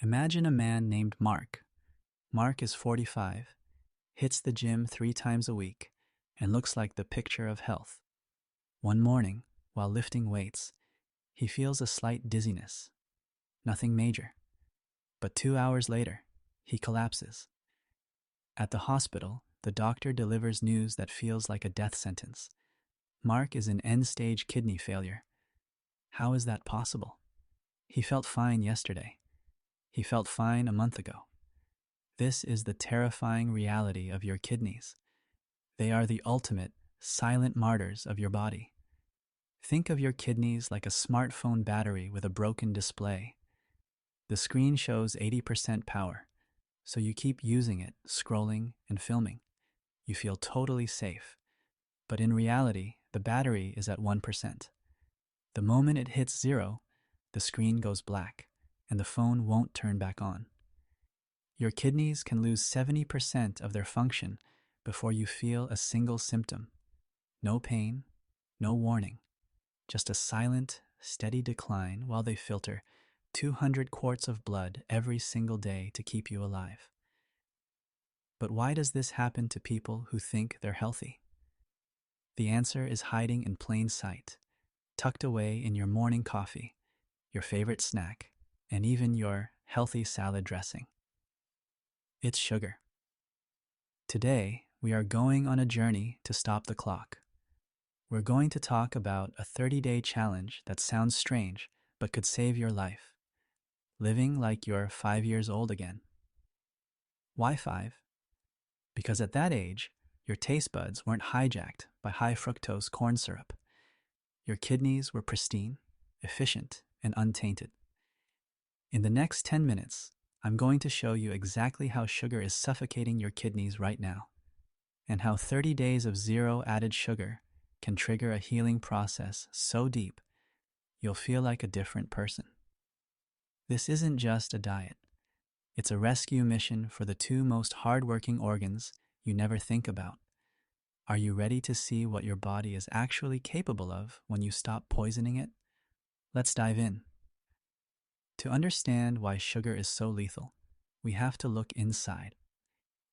Imagine a man named Mark. Mark is 45, hits the gym 3 times a week, and looks like the picture of health. One morning, while lifting weights, he feels a slight dizziness. Nothing major. But 2 hours later, he collapses. At the hospital, the doctor delivers news that feels like a death sentence. Mark is in end-stage kidney failure. How is that possible? He felt fine yesterday. He felt fine a month ago. This is the terrifying reality of your kidneys. They are the ultimate, silent martyrs of your body. Think of your kidneys like a smartphone battery with a broken display. The screen shows 80% power, so you keep using it, scrolling and filming. You feel totally safe. But in reality, the battery is at 1%. The moment it hits zero, the screen goes black, and the phone won't turn back on. Your kidneys can lose 70% of their function before you feel a single symptom. No pain, no warning, just a silent, steady decline while they filter 200 quarts of blood every single day to keep you alive. But why does this happen to people who think they're healthy? The answer is hiding in plain sight, tucked away in your morning coffee, your favorite snack, and even your healthy salad dressing. It's sugar. Today, we are going on a journey to stop the clock. We're going to talk about a 30-day challenge that sounds strange, but could save your life. Living like you're 5 years old again. Why 5? Because at that age, your taste buds weren't hijacked by high fructose corn syrup. Your kidneys were pristine, efficient, and untainted. In the next 10 minutes, I'm going to show you exactly how sugar is suffocating your kidneys right now, and how 30 days of zero added sugar can trigger a healing process so deep, you'll feel like a different person. This isn't just a diet. It's a rescue mission for the two most hardworking organs you never think about. Are you ready to see what your body is actually capable of when you stop poisoning it? Let's dive in. To understand why sugar is so lethal, we have to look inside.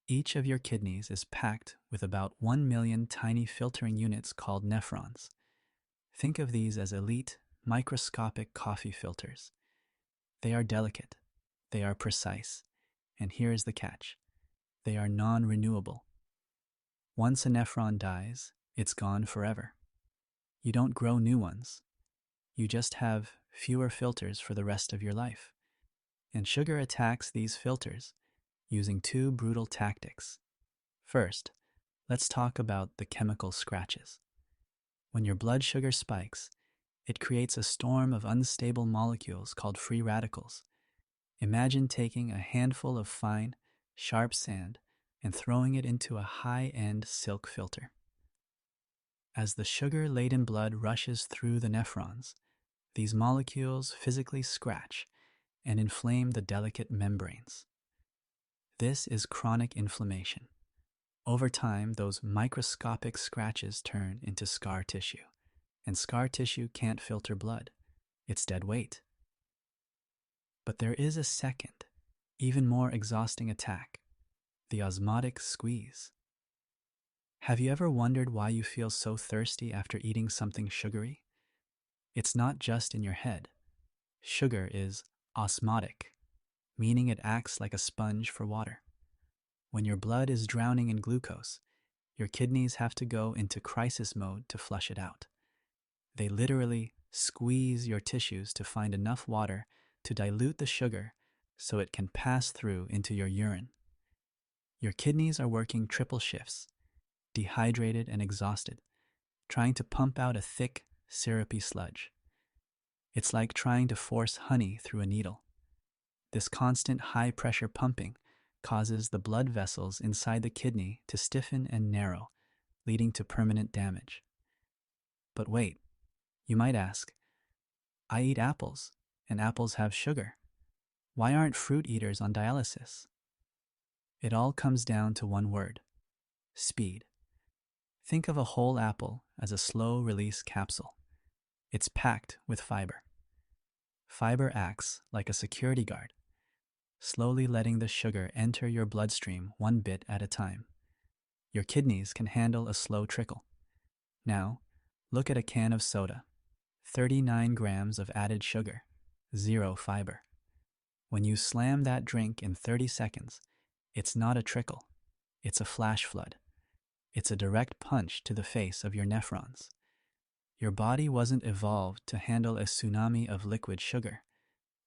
Each of your kidneys is packed with about 1 million tiny filtering units called nephrons. Think of these as elite, microscopic coffee filters. They are delicate, they are precise, and here's the catch. They are non-renewable. Once a nephron dies, it's gone forever. You don't grow new ones. You just have fewer filters for the rest of your life. And sugar attacks these filters using two brutal tactics. First, let's talk about the chemical scratches. When your blood sugar spikes, it creates a storm of unstable molecules called free radicals. Imagine taking a handful of fine, sharp sand and throwing it into a high-end silk filter. As the sugar-laden blood rushes through the nephrons, these molecules physically scratch and inflame the delicate membranes. This is chronic inflammation. Over time, those microscopic scratches turn into scar tissue, and scar tissue can't filter blood. It's dead weight. But there is a second, even more exhausting attack, the osmotic squeeze. Have you ever wondered why you feel so thirsty after eating something sugary? It's not just in your head. Sugar is osmotic, meaning it acts like a sponge for water. When your blood is drowning in glucose, your kidneys have to go into crisis mode to flush it out. They literally squeeze your tissues to find enough water to dilute the sugar so it can pass through into your urine. Your kidneys are working triple shifts, dehydrated and exhausted, trying to pump out a thick, syrupy sludge. It's like trying to force honey through a needle. This constant high-pressure pumping causes the blood vessels inside the kidney to stiffen and narrow, leading to permanent damage. But wait, you might ask, I eat apples, and apples have sugar. Why aren't fruit eaters on dialysis? It all comes down to one word: speed. Think of a whole apple as a slow-release capsule. It's packed with fiber. Fiber acts like a security guard. slowly letting the sugar enter your bloodstream one bit at a time. Your kidneys can handle a slow trickle. Now, look at a can of soda. 39 grams of added sugar, 0 fiber. When you slam that drink in 30 seconds, it's not a trickle, it's a flash flood. It's a direct punch to the face of your nephrons. Your body wasn't evolved to handle a tsunami of liquid sugar.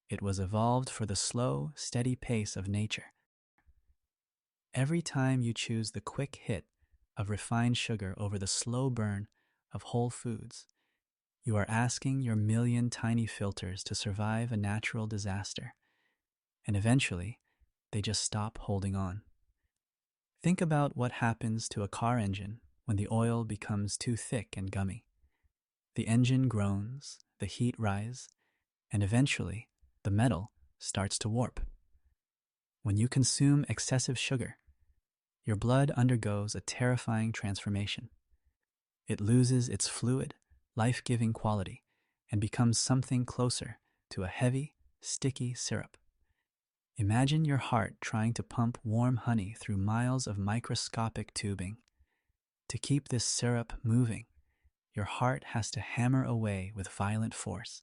It was evolved for the slow, steady pace of nature. Every time you choose the quick hit of refined sugar over the slow burn of whole foods, you are asking your million tiny filters to survive a natural disaster. And eventually, they just stop holding on. Think about what happens to a car engine when the oil becomes too thick and gummy. The engine groans, the heat rises, and eventually, the metal starts to warp. When you consume excessive sugar, your blood undergoes a terrifying transformation. It loses its fluid, life-giving quality and becomes something closer to a heavy, sticky syrup. Imagine your heart trying to pump warm honey through miles of microscopic tubing. To keep this syrup moving, your heart has to hammer away with violent force,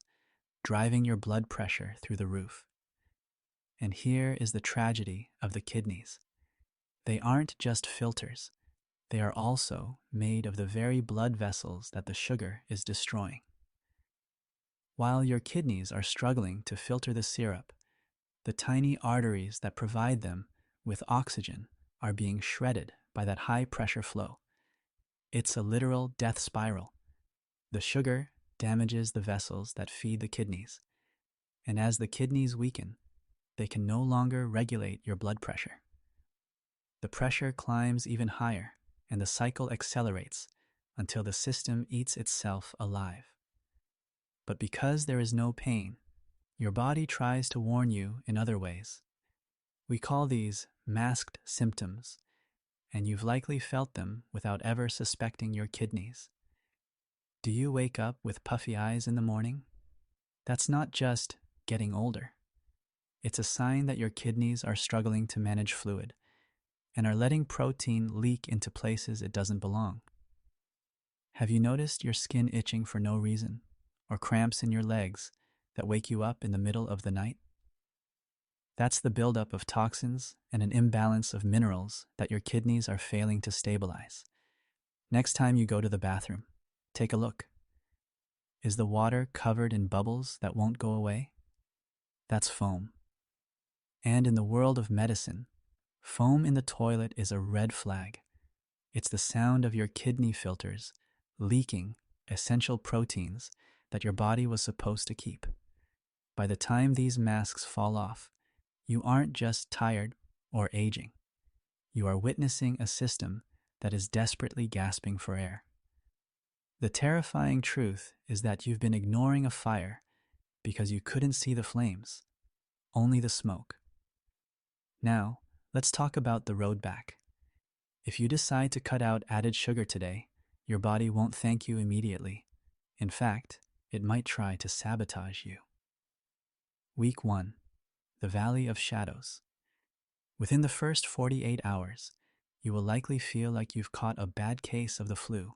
driving your blood pressure through the roof. And here is the tragedy of the kidneys. They aren't just filters. They are also made of the very blood vessels that the sugar is destroying. While your kidneys are struggling to filter the syrup, the tiny arteries that provide them with oxygen are being shredded by that high-pressure flow. It's a literal death spiral. The sugar damages the vessels that feed the kidneys, and as the kidneys weaken, they can no longer regulate your blood pressure. The pressure climbs even higher, and the cycle accelerates until the system eats itself alive. But because there is no pain, your body tries to warn you in other ways. We call these masked symptoms, and you've likely felt them without ever suspecting your kidneys. Do you wake up with puffy eyes in the morning? That's not just getting older. It's a sign that your kidneys are struggling to manage fluid and are letting protein leak into places it doesn't belong. Have you noticed your skin itching for no reason, or cramps in your legs that wake you up in the middle of the night? That's the buildup of toxins and an imbalance of minerals that your kidneys are failing to stabilize. Next time you go to the bathroom, take a look. Is the water covered in bubbles that won't go away? That's foam. And in the world of medicine, foam in the toilet is a red flag. It's the sound of your kidney filters leaking essential proteins that your body was supposed to keep. By the time these masks fall off, you aren't just tired or aging. You are witnessing a system that is desperately gasping for air. The terrifying truth is that you've been ignoring a fire because you couldn't see the flames, only the smoke. Now, let's talk about the road back. If you decide to cut out added sugar today, your body won't thank you immediately. In fact, it might try to sabotage you. Week 1. The Valley of Shadows. Within the first 48 hours, you will likely feel like you've caught a bad case of the flu.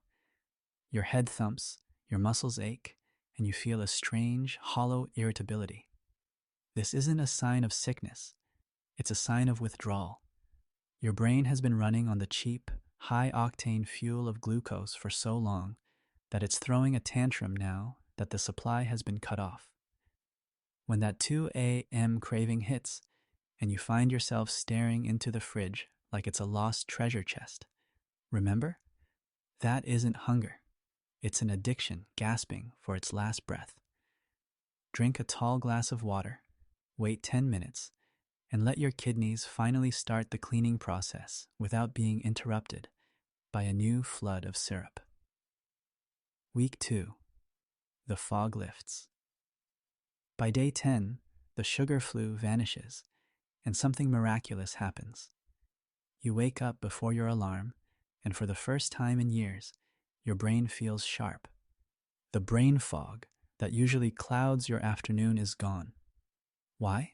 Your head thumps, your muscles ache, and you feel a strange, hollow irritability. This isn't a sign of sickness. It's a sign of withdrawal. Your brain has been running on the cheap, high-octane fuel of glucose for so long that it's throwing a tantrum now that the supply has been cut off. When that 2 a.m. craving hits, and you find yourself staring into the fridge like it's a lost treasure chest, remember? That isn't hunger. It's an addiction gasping for its last breath. Drink a tall glass of water, wait 10 minutes, and let your kidneys finally start the cleaning process without being interrupted by a new flood of syrup. Week 2. The fog lifts. By day 10, the sugar flu vanishes, and something miraculous happens. You wake up before your alarm, and for the first time in years, your brain feels sharp. The brain fog that usually clouds your afternoon is gone. Why?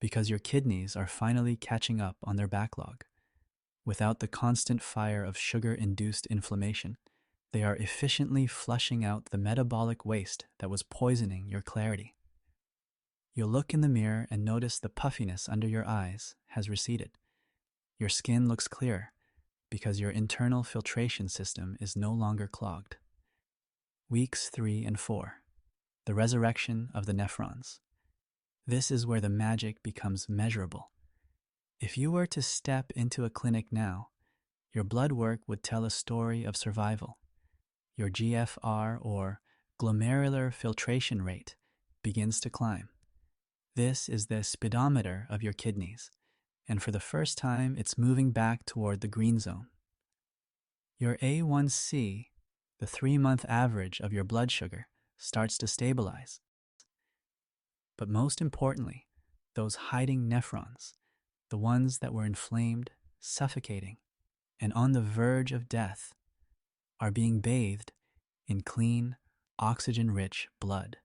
because your kidneys are finally catching up on their backlog. Without the constant fire of sugar-induced inflammation, they are efficiently flushing out the metabolic waste that was poisoning your clarity. You'll look in the mirror and notice the puffiness under your eyes has receded. Your skin looks clearer because your internal filtration system is no longer clogged. Weeks 3 and 4. The resurrection of the nephrons. This is where the magic becomes measurable. If you were to step into a clinic now, your blood work would tell a story of survival. Your GFR, or glomerular filtration rate, begins to climb. This is the speedometer of your kidneys, and for the first time, it's moving back toward the green zone. Your A1C, the 3-month average of your blood sugar, starts to stabilize. But most importantly, those hiding nephrons, the ones that were inflamed, suffocating, and on the verge of death, are being bathed in clean, oxygen-rich blood.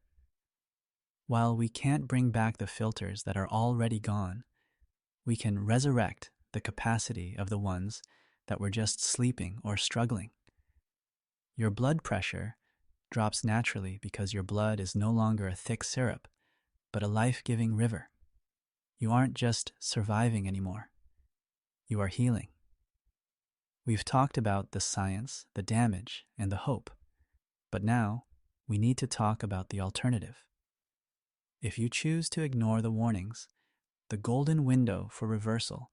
While we can't bring back the filters that are already gone, we can resurrect the capacity of the ones that were just sleeping or struggling. Your blood pressure drops naturally because your blood is no longer a thick syrup, but a life-giving river. You aren't just surviving anymore. You are healing. We've talked about the science, the damage, and the hope, but now we need to talk about the alternative. If you choose to ignore the warnings, the golden window for reversal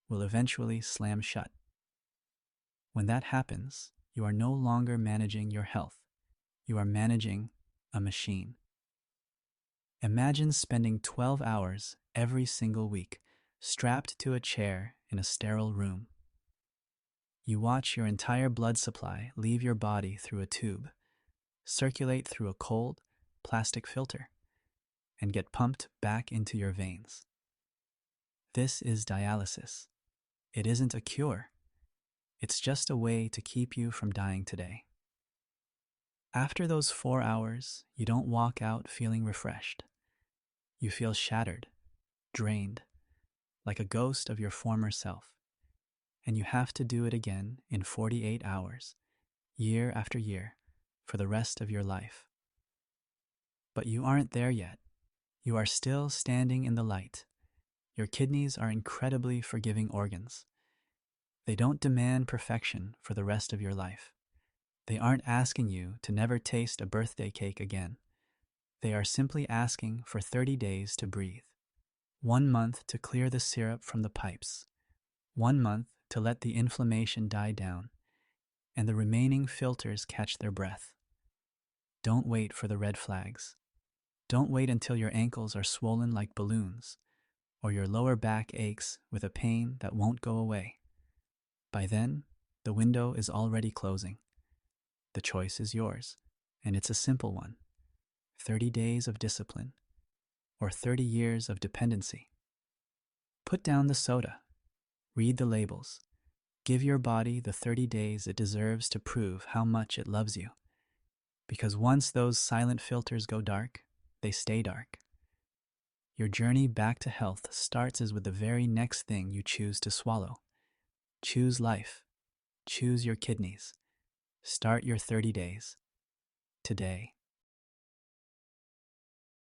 will eventually slam shut. When that happens, you are no longer managing your health. You are managing a machine. Imagine spending 12 hours every single week strapped to a chair in a sterile room. You watch your entire blood supply leave your body through a tube, circulate through a cold plastic filter, and get pumped back into your veins. This is dialysis. It isn't a cure. It's just a way to keep you from dying today. After those 4 hours, you don't walk out feeling refreshed. You feel shattered, drained, like a ghost of your former self. And you have to do it again in 48 hours, year after year, for the rest of your life. But you aren't there yet. You are still standing in the light. Your kidneys are incredibly forgiving organs. They don't demand perfection for the rest of your life. They aren't asking you to never taste a birthday cake again. They are simply asking for 30 days to breathe, 1 month to clear the syrup from the pipes, 1 month to let the inflammation die down, and the remaining filters catch their breath. Don't wait for the red flags. Don't wait until your ankles are swollen like balloons, or your lower back aches with a pain that won't go away. By then, the window is already closing. The choice is yours, and it's a simple one. 30 days of discipline, or 30 years of dependency. Put down the soda. Read the labels. Give your body the 30 days it deserves to prove how much it loves you. Because once those silent filters go dark, they stay dark. Your journey back to health starts as with the very next thing you choose to swallow. Choose life. Choose your kidneys. Start your 30 days today.